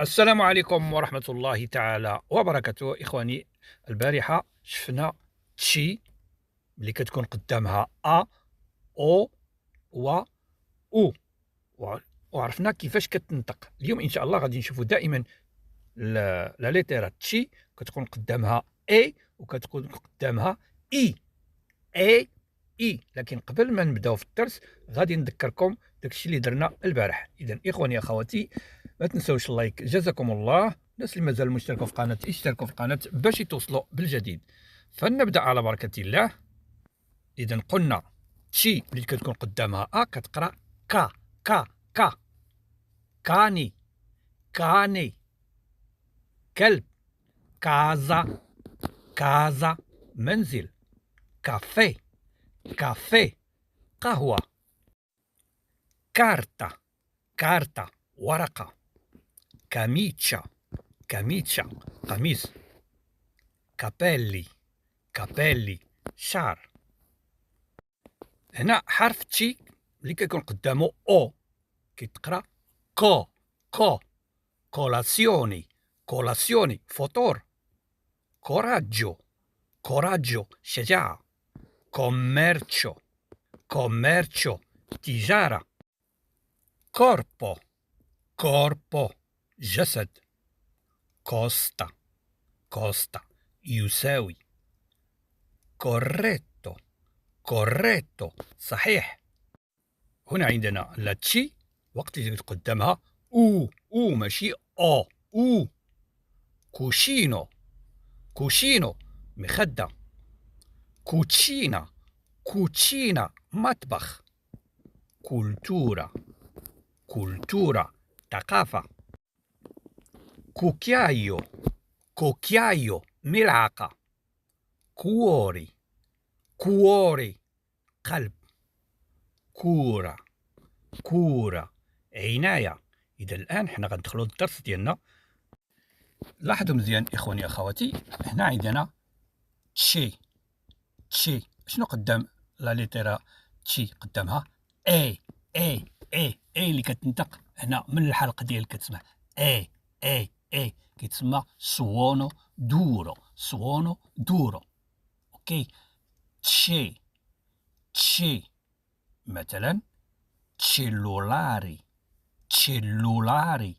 السلام عليكم ورحمة الله تعالى وبركاته إخواني. البارحة شفنا تشي اللي كتكون قدامها أو و أو وع- وعرفنا كيفاش كتنطق. اليوم إن شاء الله غادي نشوفوا دائما لا ليتيرا تشي كتكون قدامها إي وكتكون قدامها إي اي لكن قبل ما نبداو في الدرس غادي نذكركم داكشي اللي درنا البارح. اذا اخواني اخواتي، ما تنساوش اللايك جزاكم الله. الناس اللي مازال مشتركوا في القناه اشتركوا في القناه باش يتوصلوا بالجديد. فلنبدا على بركه الله. اذا قلنا تشي اللي كتكون قدامها كتقرا كا كا كا. كاني كاني. كلب كازا كازا. منزل كافيه كافيه. قهوه كارتا كارتا ورقة. كاميتشا كاميتشا قميص. كابيلي كابيلي شعر. هنا حرف تشي اللي كيكون قدامه او كيتقرا كو كو. كولاسيوني كولاسيوني فطور. كوراجو كوراجو شجاعة. كوميرتشو كوميرتشو تجارة. كوربو كوربو جسد. كوستا كوستا يساوي. كوريتو كوريتو صحيح. هنا عندنا لاتشي وقت اللي قدامها او ماشي او. كوشينو كوشينو مخدة. كوتشينا كوتشينا مطبخ. كولتورا كولتورا ثقافة. كوكيايو كوكيايو ملعقة. كوري كوري قلب. كورة كورة عناية. إذا الآن حنا غندخلوا للدرس ديالنا. لاحظوا مزيان إخواني أخواتي، هنا عندنا تشي تشي. شنو قدام لا ليتيرا تشي؟ قدامها اي اي اللي كتنطق هنا من الحلق ديال كتسمع اي اي كيتسمى سوونو دورو سوونو دورو. اوكي. تشي تشي مثلا cellulari cellulari.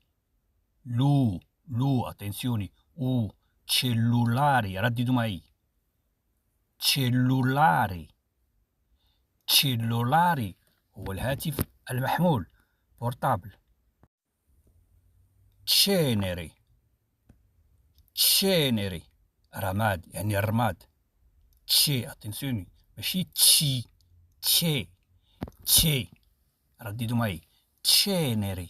لو attenzione cellulari رددوا معي. cellulari cellulari هو الهاتف المحمول بورتابل. cenere cenere رماد يعني الرماد. تشي attenzione ماشي تشي تشي تشي رددوا معي. cenere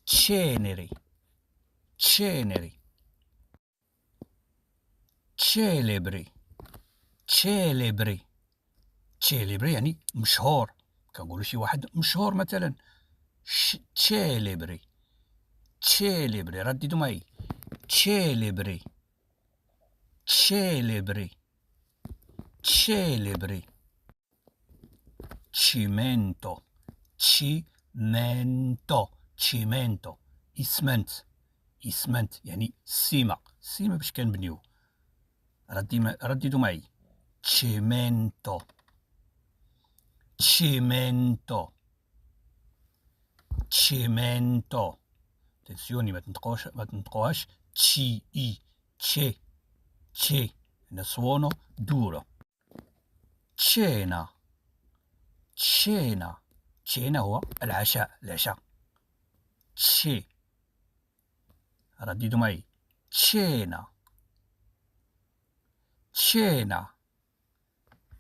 cenere cenere. celebre celebre celebre يعني مشهور. كنقولوا شي واحد مشهور مثلا celebre celebre رددوا معي. celebre celebre celebre. cimento cimento cimento اسمنت اسمنت يعني السيمة السيمة باش كنبنيو. رددوا معي. cimento cimento cimento. تنسيوني ما تنطقوهاش تشي تشي تشي. هنا suono duro. cena cena cena هو العشاء. تشي رددوا معي. cena cena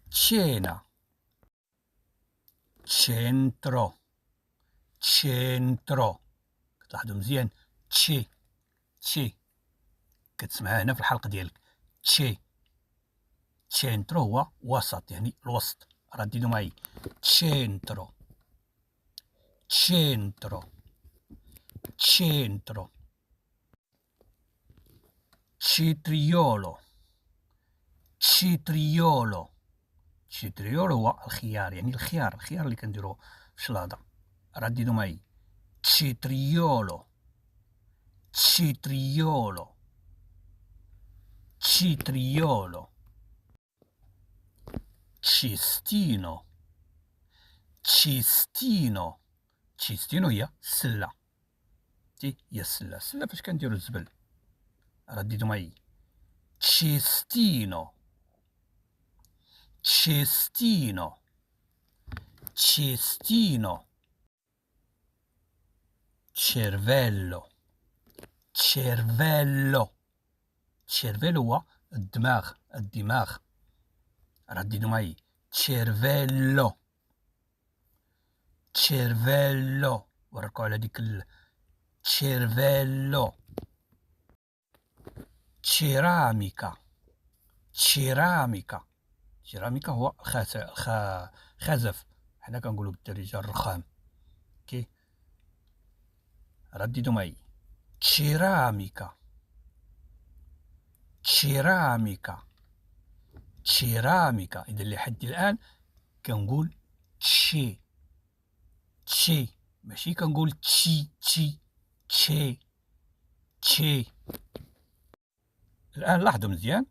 cena. centro centro. كتلاحظوا مزيان تشي كتسمعها هنا في الحلق ديالك. تشي تشينترو هو وسط يعني الوسط. رددوا معي. تشينترو تشينترو تشينترو. تشيتريولو تشيتريولو تشيتريولو هو الخيار يعني الخيار اللي كنديرو في الشلاضة. رددوا معي. تشيتريولو cetriolo, cetriolo, cestino, cestino. cestino هي السلة. هي السلة. السلة فاش كنديرو الزبل. راه ديتو معايا. cestino, cestino, cestino. cervello, cervello. cervello هو الدماغ، الدماغ. راه ديتو معايا. cervello، cervello. وركو على ديك cervello. ceramica، ceramica. ceramica هو خزف. حنا كنقولو بالدارجة الرخام. كي رددوا معي. ceramica، ceramica، ceramica. إذا لحد الآن كنقول تشي، تشي، ماشي كنقول تشي تشي تشي تشي. الآن لاحظوا مزيان،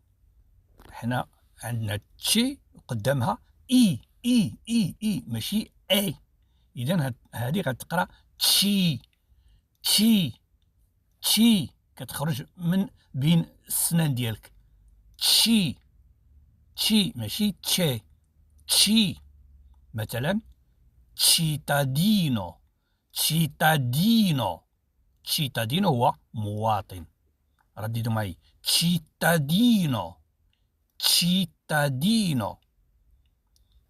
حنا عندنا تشي قدامها إي إي إي إي ماشي أي. إذا هذه غتقرا تشي تشي تشي، كتخرج من بين السنان ديالك. تشي تشي ماشي تشي تشي. مثلا تشيتادينو، تشيتادينو. تشيتادينو هو مواطن. رددوا معي. تشيتادينو، تشيتادينو،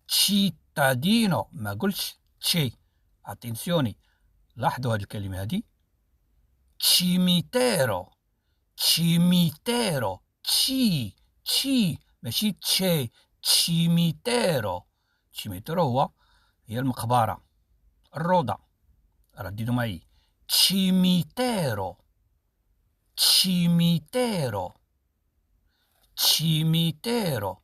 تشيتادينو. ما قلتش تشي. اتنسيوني، لاحظوا هذه الكلمة هذه. cimitero، cimitero. تشي تشي ماشي تشي. cimitero، cimitero هي المقبرة، الروضة. رددوا معي. cimitero، cimitero، cimitero.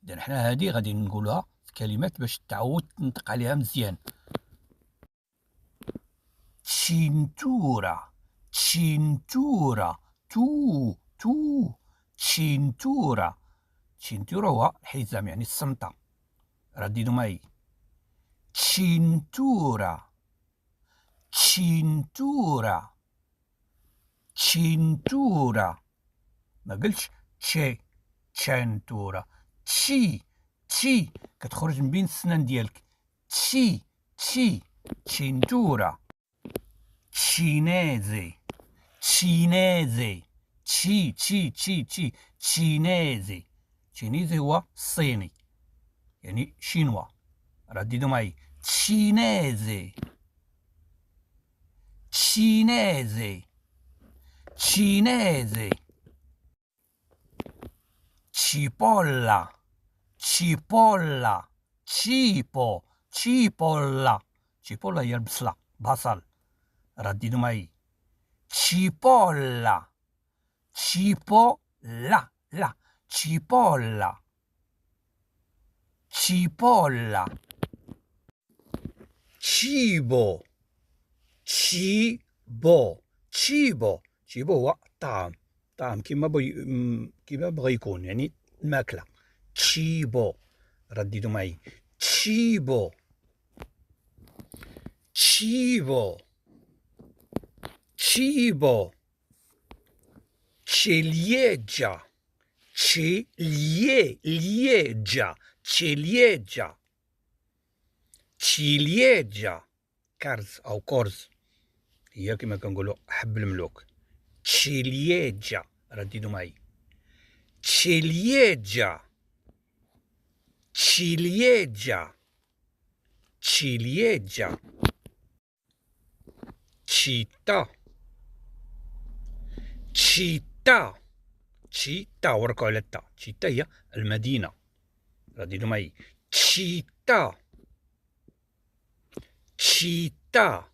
إذا حنا هذه غادي نقولها في كلمات باش تعود تنطق عليها مزيان. cintura، cintura. تو cintura. cintura هو الحزام، يعني السمطة. رددوا معي. cintura، cintura، cintura. ما قلتش تشي cintura. تشي تشي كتخرج من بين السنان ديالك. تشي تشي cintura. cinese، cinese. تشي تشي تشي تشي cinese. cinese هو الصيني، يعني شينوا. رددوا معي. cinese، cinese، cinese. cipolla، cipolla، cipo، cipolla. cipolla هي البصلة، بصل. رددوا معي. cipolla، cipolla، لا cipolla، cipolla. cibo، cibo، cibo. cibo هو الطعام، الطعام كما بغى يكون، يعني الماكلة. cibo. رددوا معي. cibo، cibo، cibo. ciliegia، ciliegia، ciliegia، ciliegia. كرز أو كرز، هي كما كنقولوا حب الملوك. ciliegia. رددوا معي. ciliegia، ciliegia، ciliegia. città، città، città. وركوا على التاء. città هي المدينة. رددوا معي. città، città،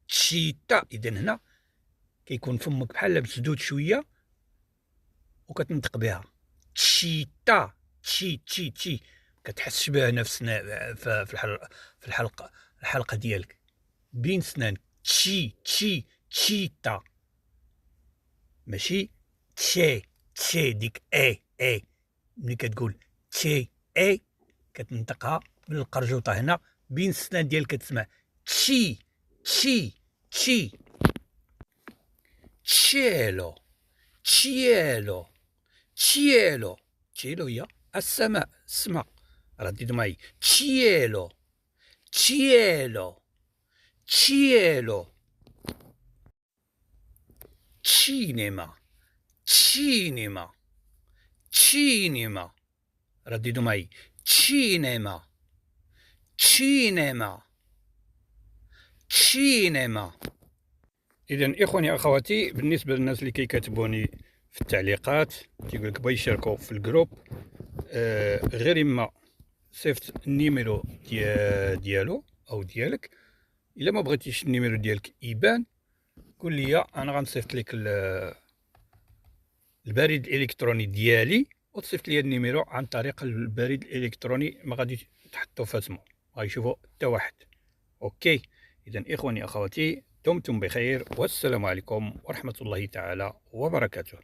città. إذا هنا كيكون فمك بحال مسدود شوية وكتنطق بها. città، تشي تشي تشي. كتحسش بها هنا في الحلقة ديالك بين سنانك. تشي تشي تشيتا. ماشي تشي. تشي ديك اي ملي كتقول تشي اي كتنطقها بالقرجوطه هنا بين السنان ديالك كتسمع تشي تشي تشي. تشيلو تشيلو تشيلو. تشيلو هي السماء، السماء. رددوا معي تشيلو تشيلو تشيلو. تشينيما تشينيما تشينيما. رددوا معي تشينيما تشينيما تشينيما. إذا إخواني أخواتي، بالنسبة للناس اللي كيكاتبوني في التعليقات تيقول لك بغا يشاركوا في الجروب، غير إما صيفط النيميرو ديالو أو ديالك. إلا ما بغيتيش النيميرو ديالك يبان قول لي، أنا غنصيفط لك البريد الإلكتروني ديالي وتصيفط لي النيميرو عن طريق البريد الإلكتروني. ما غادي تحطوا فاسمو، غيشوفوا حتى واحد. أوكي. إذا إخواني أخواتي، دمتم بخير والسلام عليكم ورحمة الله تعالى وبركاته.